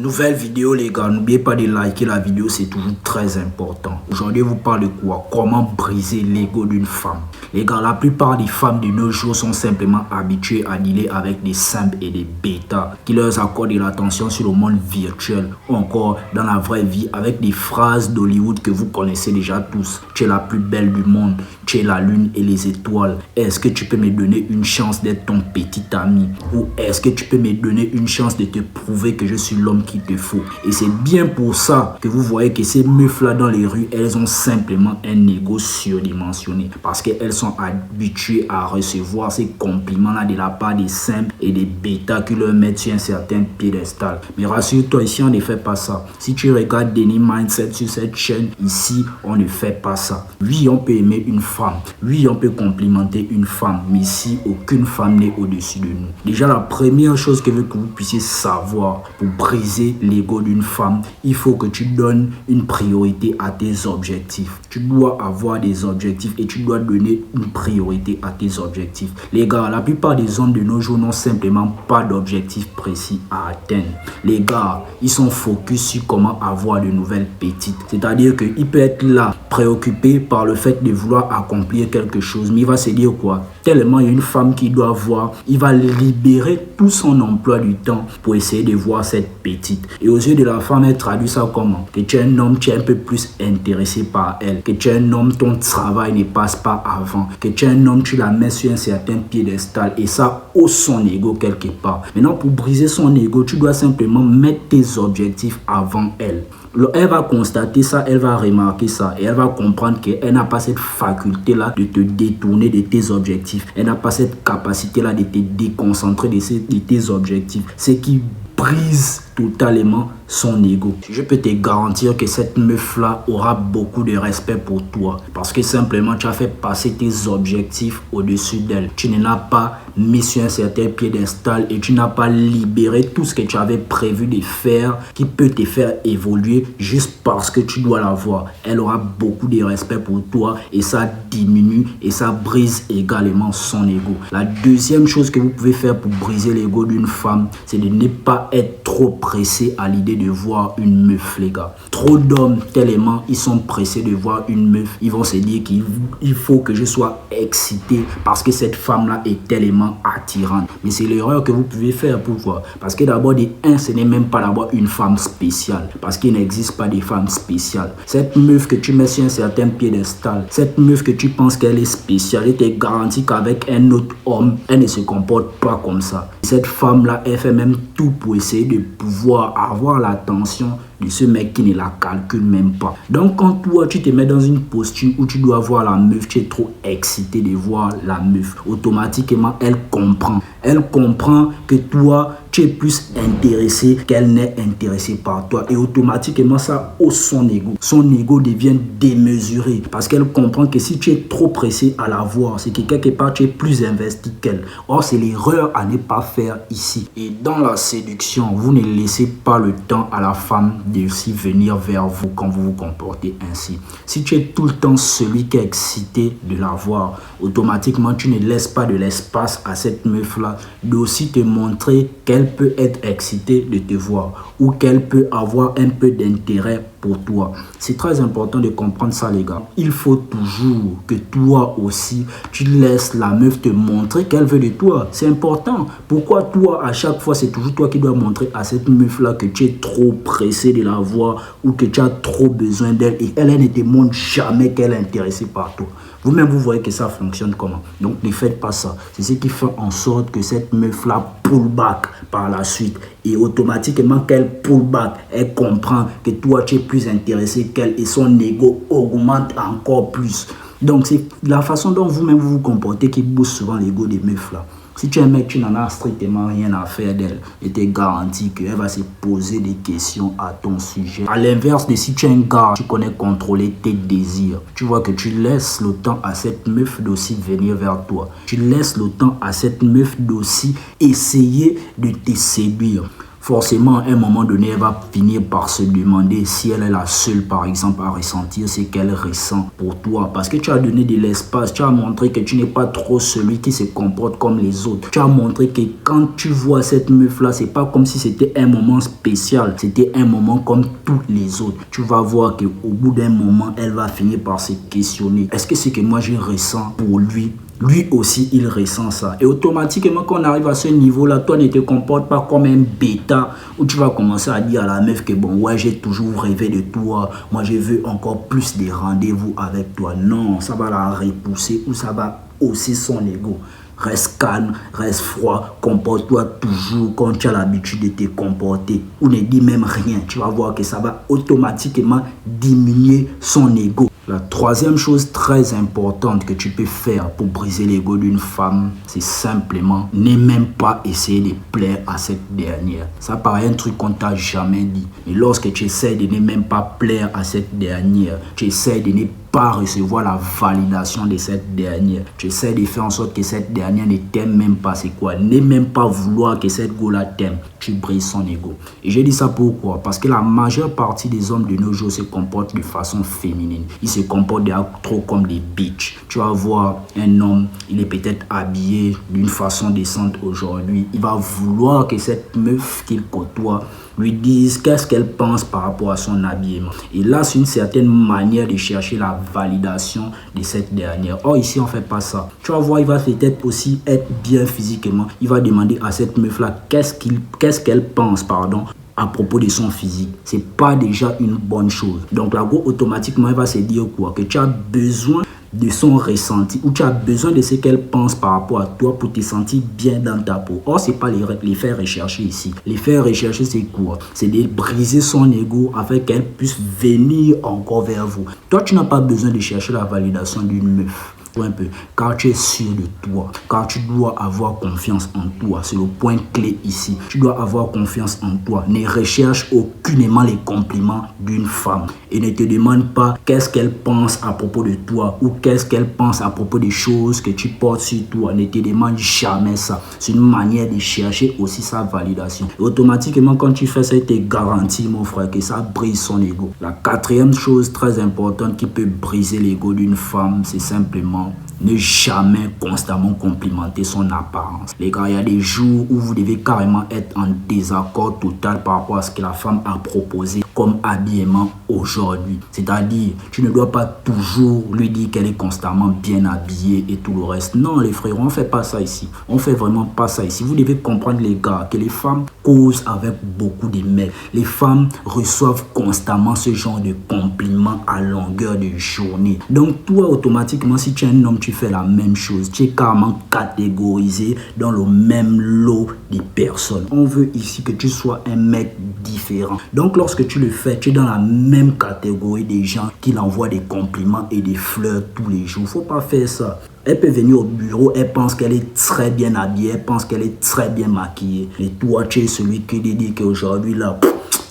Nouvelle vidéo les gars, n'oubliez pas de liker la vidéo, c'est toujours très important. Aujourd'hui, vous parle de quoi? Comment briser l'ego d'une femme. Les gars, la plupart des femmes de nos jours sont simplement habituées à dealer avec des simples et des bêtas qui leur accordent de l'attention sur le monde virtuel ou encore dans la vraie vie avec des phrases d'Hollywood que vous connaissez déjà tous. Tu es la plus belle du monde, tu es la lune et les étoiles. Est-ce que tu peux me donner une chance d'être ton petit ami? Ou est-ce que tu peux me donner une chance de te prouver que je suis l'homme qu'il te faut? Et c'est bien pour ça que vous voyez que ces meufs là dans les rues, elles ont simplement un ego surdimensionné parce qu'elles sont habituées à recevoir ces compliments là de la part des simples et des bêtas qui leur mettent sur un certain piédestal. Mais rassure-toi, ici on ne fait pas ça. Si tu regardes Denis Mindset sur cette chaîne, ici on ne fait pas ça. Oui, on peut aimer une femme, oui, on peut complimenter une femme, mais ici aucune femme n'est au-dessus de nous. Déjà, la première chose que je veux que vous puissiez savoir pour briser l'ego d'une femme, il faut que tu donnes une priorité à tes objectifs. Tu dois avoir des objectifs et tu dois donner une priorité à tes objectifs. Les gars, la plupart des hommes de nos jours n'ont simplement pas d'objectif précis à atteindre. Les gars, ils sont focus sur comment avoir de nouvelles petites. C'est-à-dire qu'il peut être là, préoccupé par le fait de vouloir accomplir quelque chose, mais il va se dire quoi? Tellement il y a une femme qui doit voir, il va libérer tout son emploi du temps pour essayer de voir cette petite. Et aux yeux de la femme, elle traduit ça comment? Que tu es un homme, tu es un peu plus intéressé par elle. Que tu es un homme, ton travail ne passe pas avant. Que tu es un homme, tu la mets sur un certain piédestal. Et ça hausse son ego quelque part. Maintenant, pour briser son ego, tu dois simplement mettre tes objectifs avant elle. Elle va constater ça, elle va remarquer ça et elle va comprendre qu'elle n'a pas cette faculté-là de te détourner de tes objectifs. Elle n'a pas cette capacité-là de te déconcentrer de tes objectifs. Ce qui brise totalement son ego. Je peux te garantir que cette meuf-là aura beaucoup de respect pour toi parce que simplement tu as fait passer tes objectifs au-dessus d'elle. Tu ne l'as pas mis sur un certain piédestal et tu n'as pas libéré tout ce que tu avais prévu de faire qui peut te faire évoluer juste parce que tu dois la voir. Elle aura beaucoup de respect pour toi et ça diminue et ça brise également son ego. La deuxième chose que vous pouvez faire pour briser l'ego d'une femme, c'est de ne pas être trop pressé à l'idée de voir une meuf, les gars. Trop d'hommes, tellement ils sont pressés de voir une meuf, ils vont se dire qu'il faut que je sois excité parce que cette femme-là est tellement attirante. Mais c'est l'erreur que vous pouvez faire. Pourquoi? Parce que d'abord, ce n'est même pas d'abord une femme spéciale. Parce qu'il n'existe pas de femmes spéciales. Cette meuf que tu mets sur un certain piédestal, cette meuf que tu penses qu'elle est spéciale, elle te garantit qu'avec un autre homme, elle ne se comporte pas comme ça. Cette femme-là, elle fait même tout pour essayer de pouvoir avoir l'attention de ce mec qui ne la calcule même pas. Donc quand toi tu te mets dans une posture où tu dois voir la meuf, tu es trop excité de voir la meuf, automatiquement elle comprend que toi tu es plus intéressé qu'elle n'est intéressée par toi et automatiquement ça hausse son ego devient démesuré parce qu'elle comprend que si tu es trop pressé à la voir, c'est que quelque part tu es plus investi qu'elle. Or c'est l'erreur à ne pas faire ici. Et dans la séduction, vous ne laissez pas le temps à la femme de aussi venir vers vous quand vous vous comportez ainsi. Si tu es tout le temps celui qui est excité de la voir, automatiquement tu ne laisses pas de l'espace à cette meuf là d'aussi te montrer qu'elle peut être excitée de te voir ou qu'elle peut avoir un peu d'intérêt pour toi. C'est très important de comprendre ça, les gars. Il faut toujours que toi aussi tu laisses la meuf te montrer qu'elle veut de toi. C'est important. Pourquoi toi à chaque fois c'est toujours toi qui dois montrer à cette meuf là que tu es trop pressé de la voir ou que tu as trop besoin d'elle et elle ne te montre jamais qu'elle est intéressée par toi? Vous-même, vous voyez que ça fonctionne comment. Donc, ne faites pas ça. C'est ce qui fait en sorte que cette meuf-là pull back par la suite. Et automatiquement, qu'elle pull back, elle comprend que toi, tu es plus intéressé qu'elle et son ego augmente encore plus. Donc, c'est la façon dont vous-même vous comportez qui booste souvent l'ego des meufs-là. Si tu es un mec, tu n'en as strictement rien à faire d'elle. Et te garantis qu'elle va se poser des questions à ton sujet. À l'inverse de si tu es un gars, tu connais contrôler tes désirs. Tu vois que tu laisses le temps à cette meuf d'aussi venir vers toi. Tu laisses le temps à cette meuf d'aussi essayer de te séduire. forcément, à un moment donné, elle va finir par se demander si elle est la seule, par exemple, à ressentir ce qu'elle ressent pour toi. Parce que tu as donné de l'espace, tu as montré que tu n'es pas trop celui qui se comporte comme les autres. Tu as montré que quand tu vois cette meuf-là, c'est pas comme si c'était un moment spécial, c'était un moment comme tous les autres. Tu vas voir qu'au bout d'un moment, elle va finir par se questionner. Est-ce que ce que moi je ressens pour lui aussi, il ressent ça. Et automatiquement, quand on arrive à ce niveau-là, toi ne te comportes pas comme un bêta où tu vas commencer à dire à la meuf que bon, ouais, j'ai toujours rêvé de toi. Moi, je veux encore plus de rendez-vous avec toi. Non, ça va la repousser ou ça va hausser son ego. Reste calme, reste froid, comporte-toi toujours comme tu as l'habitude de te comporter. Ou ne dis même rien. Tu vas voir que ça va automatiquement diminuer son ego. La troisième chose très importante que tu peux faire pour briser l'ego d'une femme, c'est simplement ne même pas essayer de plaire à cette dernière. Ça paraît un truc qu'on t'a jamais dit. Mais lorsque tu essaies de ne même pas plaire à cette dernière, tu essaies de ne pas recevoir la validation de cette dernière. Tu essaies de faire en sorte que cette dernière ne t'aime même pas. C'est quoi? Ne même pas vouloir que cette go-là t'aime. Tu brises son ego. Et je dis ça pourquoi? Parce que la majeure partie des hommes de nos jours se comportent de façon féminine. Ils se comportent trop comme des bitches. Tu vas voir un homme, il est peut-être habillé d'une façon décente aujourd'hui. Il va vouloir que cette meuf qu'il côtoie lui dise qu'est-ce qu'elle pense par rapport à son habillement. Et là, c'est une certaine manière de chercher la validation de cette dernière. Or, ici, on ne fait pas ça. Tu vas voir, il va peut-être aussi être bien physiquement. Il va demander à cette meuf-là qu'est-ce qu'elle pense, à propos de son physique. C'est pas déjà une bonne chose. Donc, la go, automatiquement, elle va se dire quoi? Que tu as besoin de son ressenti ou tu as besoin de ce qu'elle pense par rapport à toi pour te sentir bien dans ta peau. Or, c'est pas les faire rechercher ici. Les faire rechercher, c'est quoi? C'est de briser son ego afin qu'elle puisse venir encore vers vous. Toi, tu n'as pas besoin de chercher la validation d'une meuf. Un peu, car tu es sûr de toi, car tu dois avoir confiance en toi. C'est le point clé ici. Tu dois avoir confiance en toi. Ne recherche aucunement les compliments d'une femme et ne te demande pas qu'est-ce qu'elle pense à propos de toi ou qu'est-ce qu'elle pense à propos des choses que tu portes sur toi. Ne te demande jamais ça. C'est une manière de chercher aussi sa validation. Et automatiquement, quand tu fais ça, il te garantit, mon frère, que ça brise son ego. La quatrième chose très importante qui peut briser l'ego d'une femme, c'est simplement ne jamais constamment complimenter son apparence. Les gars, il y a des jours où vous devez carrément être en désaccord total par rapport à ce que la femme a proposé comme habillement aujourd'hui. C'est-à-dire, tu ne dois pas toujours lui dire qu'elle est constamment bien habillée et tout le reste. Non, les frères, on ne fait pas ça ici. On ne fait vraiment pas ça ici. Vous devez comprendre, les gars, que les femmes causent avec beaucoup de mecs. Les femmes reçoivent constamment ce genre de compliments à longueur de journée. Donc, toi, automatiquement, si tu es un homme, tu fais la même chose. Tu es carrément catégorisé dans le même lot de personnes. On veut ici que tu sois un mec différent. Donc, lorsque tu le fais, tu es dans la même catégorie des gens qui l'envoient des compliments et des fleurs tous les jours. Faut pas faire ça. Elle peut venir au bureau, elle pense qu'elle est très bien habillée, elle pense qu'elle est très bien maquillée. Et toi, tu es celui qui dit qu'aujourd'hui, là,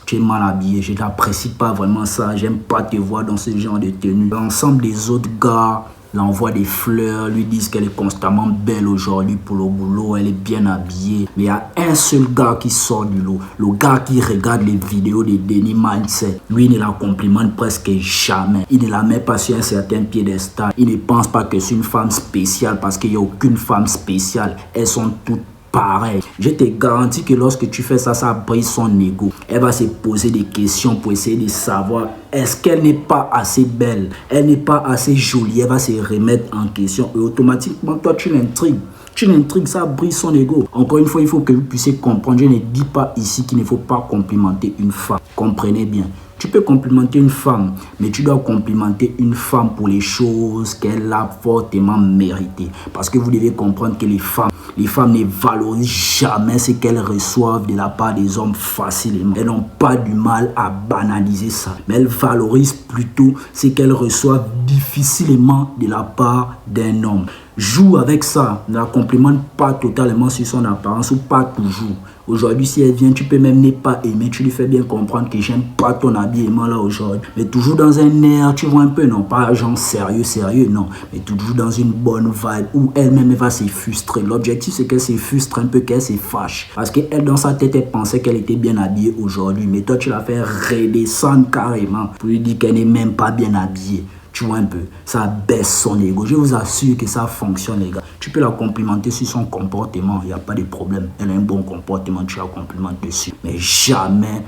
tu es mal habillé, je n'apprécie pas vraiment ça, j'aime pas te voir dans ce genre de tenue. L'ensemble des autres gars l'envoient des fleurs, lui disent qu'elle est constamment belle aujourd'hui pour le boulot, elle est bien habillée. Mais il y a un seul gars qui sort du lot, le gars qui regarde les vidéos de Denis Mindset. Lui, il ne la complimente presque jamais. Il ne la met pas sur un certain piédestal. Il ne pense pas que c'est une femme spéciale parce qu'il n'y a aucune femme spéciale. Elles sont toutes pareil. Je te garantis que lorsque tu fais ça, ça brise son ego. Elle va se poser des questions pour essayer de savoir est-ce qu'elle n'est pas assez belle, elle n'est pas assez jolie. Elle va se remettre en question et automatiquement, toi, tu l'intrigues. Tu l'intrigues, ça brise son ego. Encore une fois, il faut que vous puissiez comprendre. Je ne dis pas ici qu'il ne faut pas complimenter une femme. Comprenez bien. Tu peux complimenter une femme, mais tu dois complimenter une femme pour les choses qu'elle a fortement méritées. Parce que vous devez comprendre que les femmes ne valorisent jamais ce qu'elles reçoivent de la part des hommes facilement. Elles n'ont pas du mal à banaliser ça, mais elles valorisent plutôt ce qu'elles reçoivent difficilement de la part d'un homme. Joue avec ça, ne la complimente pas totalement sur son apparence ou pas toujours. Aujourd'hui, si elle vient, tu peux même ne pas aimer, tu lui fais bien comprendre que j'aime pas ton habillement là aujourd'hui. Mais toujours dans un air, tu vois un peu, non pas genre sérieux, non. Mais toujours dans une bonne vibe où elle-même va se frustrer. L'objectif, c'est qu'elle se frustre un peu, qu'elle se fâche. Parce qu'elle, dans sa tête, elle pensait qu'elle était bien habillée aujourd'hui. Mais toi, tu l'as fait redescendre carrément pour lui dire qu'elle n'est même pas bien habillée. Tu vois un peu, ça baisse son ego. Je vous assure que ça fonctionne, les gars. Tu peux la complimenter sur son comportement, il n'y a pas de problème. Elle a un bon comportement, tu la complimentes dessus. Mais jamais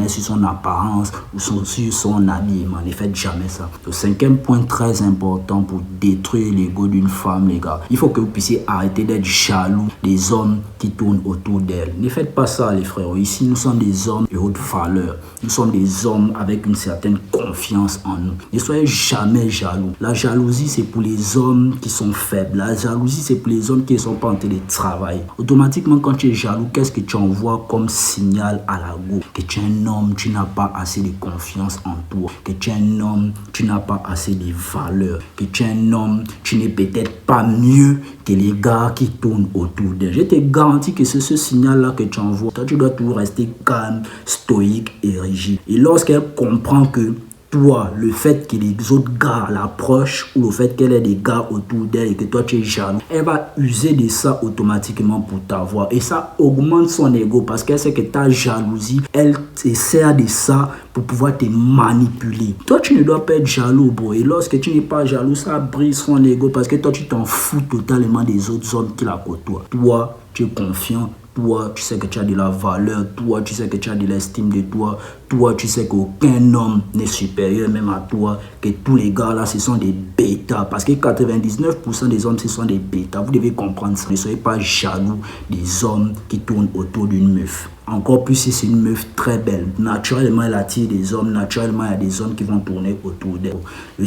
sur son apparence ou sur son habillement. Ne faites jamais ça. Le cinquième point très important pour détruire l'ego d'une femme, les gars. Il faut que vous puissiez arrêter d'être jaloux des hommes qui tournent autour d'elle. Ne faites pas ça, les frères. Ici, nous sommes des hommes de haute valeur. Nous sommes des hommes avec une certaine confiance en nous. Ne soyez jamais jaloux. La jalousie, c'est pour les hommes qui sont faibles. La jalousie, c'est pour les hommes qui ne sont pas en train de travailler. Automatiquement, quand tu es jaloux, qu'est-ce que tu envoies comme signal à la go? Que tu es un homme, tu n'as pas assez de confiance en toi. Que tu es un homme, tu n'as pas assez de valeur. Que tu es un homme, tu n'es peut-être pas mieux que les gars qui tournent autour d'elle. Je te garantis que c'est ce signal-là que tu envoies. Toi, tu dois toujours rester calme, stoïque et rigide. Et lorsqu'elle comprend que toi, le fait que les autres gars l'approchent ou le fait qu'elle ait des gars autour d'elle et que toi tu es jaloux, elle va user de ça automatiquement pour t'avoir. Et ça augmente son ego parce qu'elle sait que ta jalousie, elle se sert de ça pour pouvoir te manipuler. Toi, tu ne dois pas être jaloux, bro. Et lorsque tu n'es pas jaloux, ça brise son ego parce que toi, tu t'en fous totalement des autres hommes qui la côtoient. Toi, tu es confiant. Toi, tu sais que tu as de la valeur. Toi, tu sais que tu as de l'estime de toi. Toi, tu sais qu'aucun homme n'est supérieur même à toi. Que tous les gars là, ce sont des bêtas. Parce que 99% des hommes, ce sont des bêtas. Vous devez comprendre ça. Ne soyez pas jaloux des hommes qui tournent autour d'une meuf. Encore plus si c'est une meuf très belle. Naturellement, elle attire des hommes. Naturellement, il y a des hommes qui vont tourner autour d'elle. Le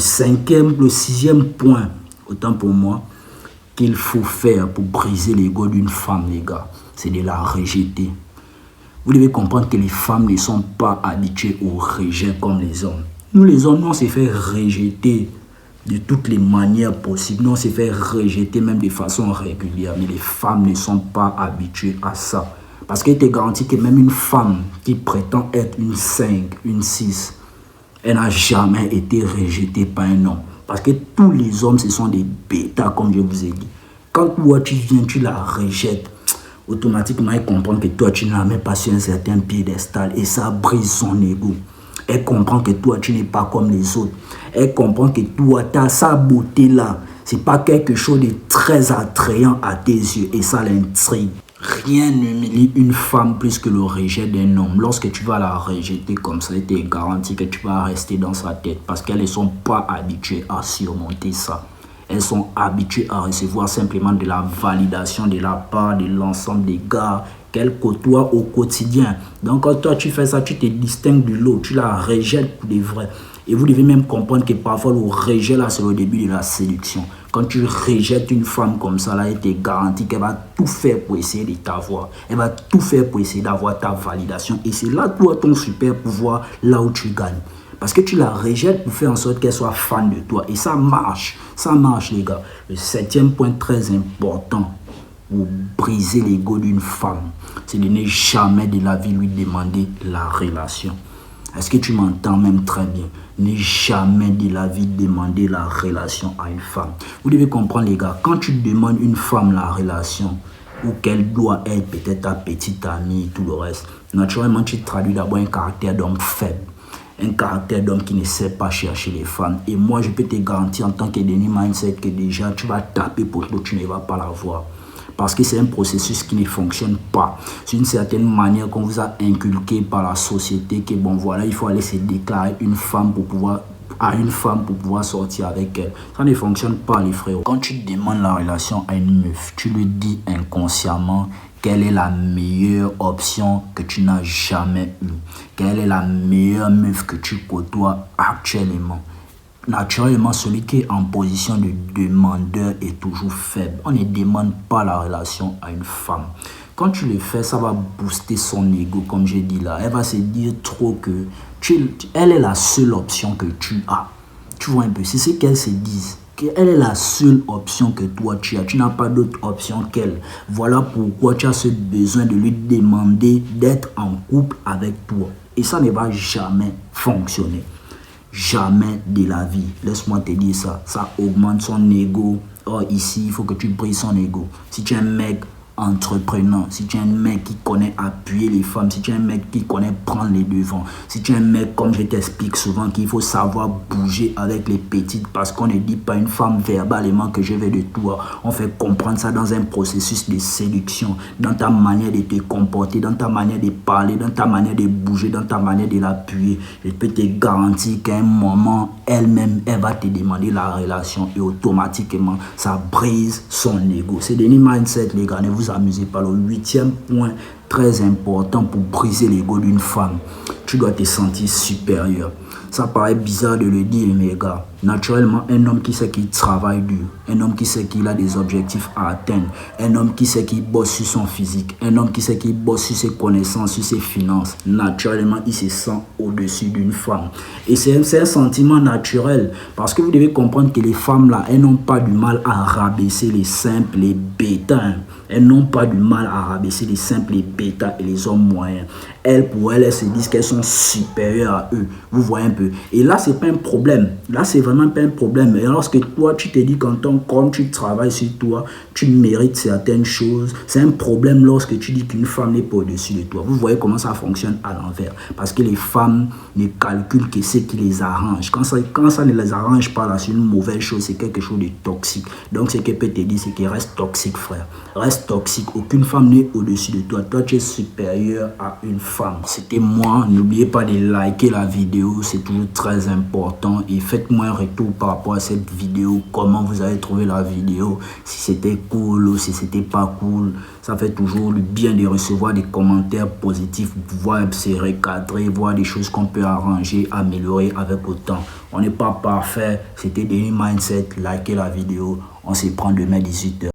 sixième point, autant pour moi, qu'il faut faire pour briser l'ego d'une femme, les gars, c'est de la rejeter. Vous devez comprendre que les femmes ne sont pas habituées au rejet comme les hommes. Nous, les hommes, on s'est fait rejeter de toutes les manières possibles. Nous, on s'est fait rejeter même de façon régulière. Mais les femmes ne sont pas habituées à ça. Parce qu'il te garantit que même une femme qui prétend être une 5, une 6, elle n'a jamais été rejetée par un homme. Parce que tous les hommes, ce sont des bêtas, comme je vous ai dit. Quand toi, tu viens, tu la rejettes, automatiquement, elle comprend que toi, tu n'as même pas sur un certain piédestal et ça brise son ego. Elle comprend que toi, tu n'es pas comme les autres. Elle comprend que toi, tu as sa beauté-là. Ce n'est pas quelque chose de très attrayant à tes yeux et ça l'intrigue. Rien n'humilie une femme plus que le rejet d'un homme. Lorsque tu vas la rejeter comme ça, il est garanti que tu vas rester dans sa tête parce qu'elles ne sont pas habituées à surmonter ça. Elles sont habituées à recevoir simplement de la validation de la part de l'ensemble des gars qu'elles côtoient au quotidien. Donc quand toi tu fais ça, tu te distingues de l'autre, tu la rejettes pour de vrai. Et vous devez même comprendre que parfois le rejet là c'est le début de la séduction. Quand tu rejettes une femme comme ça, là, elle te garantit qu'elle va tout faire pour essayer de t'avoir. Elle va tout faire pour essayer d'avoir ta validation. Et c'est là toi ton super pouvoir, là où tu gagnes. Parce que tu la rejettes pour faire en sorte qu'elle soit fan de toi. Et ça marche les gars. Le septième point très important pour briser l'ego d'une femme, c'est de ne jamais de la vie lui demander la relation. Est-ce que tu m'entends même très bien? Ne jamais de la vie demander la relation à une femme. Vous devez comprendre les gars, quand tu demandes une femme la relation, ou qu'elle doit être peut-être ta petite amie, tout le reste, naturellement tu traduis d'abord un caractère d'homme faible. Un caractère d'homme qui ne sait pas chercher les femmes. Et moi, je peux te garantir en tant que Denis Mindset que déjà, tu vas taper pour que tu ne vas pas la voir. Parce que c'est un processus qui ne fonctionne pas. C'est une certaine manière qu'on vous a inculqué par la société que bon voilà, il faut aller se déclarer une femme pour pouvoir sortir avec elle. Ça ne fonctionne pas les frères. Quand tu demandes la relation à une meuf, tu lui dis inconsciemment quelle est la meilleure option que tu n'as jamais eue. Quelle est la meilleure meuf que tu côtoies actuellement. Naturellement, celui qui est en position de demandeur est toujours faible. On ne demande pas la relation à une femme. Quand tu le fais, ça va booster son ego, comme j'ai dit là. Elle va se dire trop que elle est la seule option que tu as. Tu vois un peu, c'est ce qu'elles se disent. Elle est la seule option que toi tu as. Tu n'as pas d'autre option qu'elle. Voilà pourquoi tu as ce besoin de lui demander d'être en couple avec toi. Et ça ne va jamais fonctionner. Jamais de la vie. Laisse-moi te dire ça. Ça augmente son ego. Or ici, il faut que tu brises son ego. Si tu es un mec entrepreneur, si tu es un mec qui connaît appuyer les femmes, si tu es un mec qui connaît prendre les devants, si tu es un mec, comme je t'explique souvent, qu'il faut savoir bouger avec les petites, parce qu'on ne dit pas une femme verbalement que je veux de toi. On fait comprendre ça dans un processus de séduction, dans ta manière de te comporter, dans ta manière de parler, dans ta manière de bouger, dans ta manière de l'appuyer. Je peux te garantir qu'à un moment, elle-même, elle va te demander la relation et automatiquement, ça brise son ego. C'est Denis Mindset, les gars. Ne vous amusez pas. Le 8e point très important pour briser l'ego d'une femme. Tu dois te sentir supérieur. Ça paraît bizarre de le dire, mes gars. Naturellement, un homme qui sait qu'il travaille dur, un homme qui sait qu'il a des objectifs à atteindre, un homme qui sait qu'il bosse sur son physique, un homme qui sait qu'il bosse sur ses connaissances, sur ses finances, naturellement, il se sent au-dessus d'une femme. Et c'est un sentiment naturel, parce que vous devez comprendre que les femmes, là, elles n'ont pas du mal à rabaisser les simples, les bêtas. Elles n'ont pas du mal à rabaisser les simples, les bêtas et les hommes moyens. Elles, pour elles, elles se disent qu'elles sont supérieures à eux. Vous voyez un peu. Et là, c'est pas un problème. Là, c'est vraiment pas un problème. Et lorsque toi, tu te dis qu'en tant qu'homme, tu travailles sur toi, tu mérites certaines choses, c'est un problème lorsque tu dis qu'une femme n'est pas au-dessus de toi. Vous voyez comment ça fonctionne à l'envers. Parce que les femmes ne calculent que ce qui les arrange. Quand ça ne les arrange pas, là, c'est une mauvaise chose, c'est quelque chose de toxique. Donc, ce qu'elle peut te dire, c'est qu'il reste toxique, frère. Reste toxique. Aucune femme n'est au-dessus de toi. Toi, tu es supérieur à une femme. C'était moi. N'oubliez pas de liker la vidéo. C'est toujours très important. Et faites-moi un retour par rapport à cette vidéo. Comment vous avez trouvé la vidéo. Si c'était cool ou si c'était pas cool. Ça fait toujours du bien de recevoir des commentaires positifs. Voir se recadrer. Voir des choses qu'on peut arranger, améliorer avec le temps. On n'est pas parfait. C'était Denis Mindset. Likez la vidéo. On se prend demain 18h.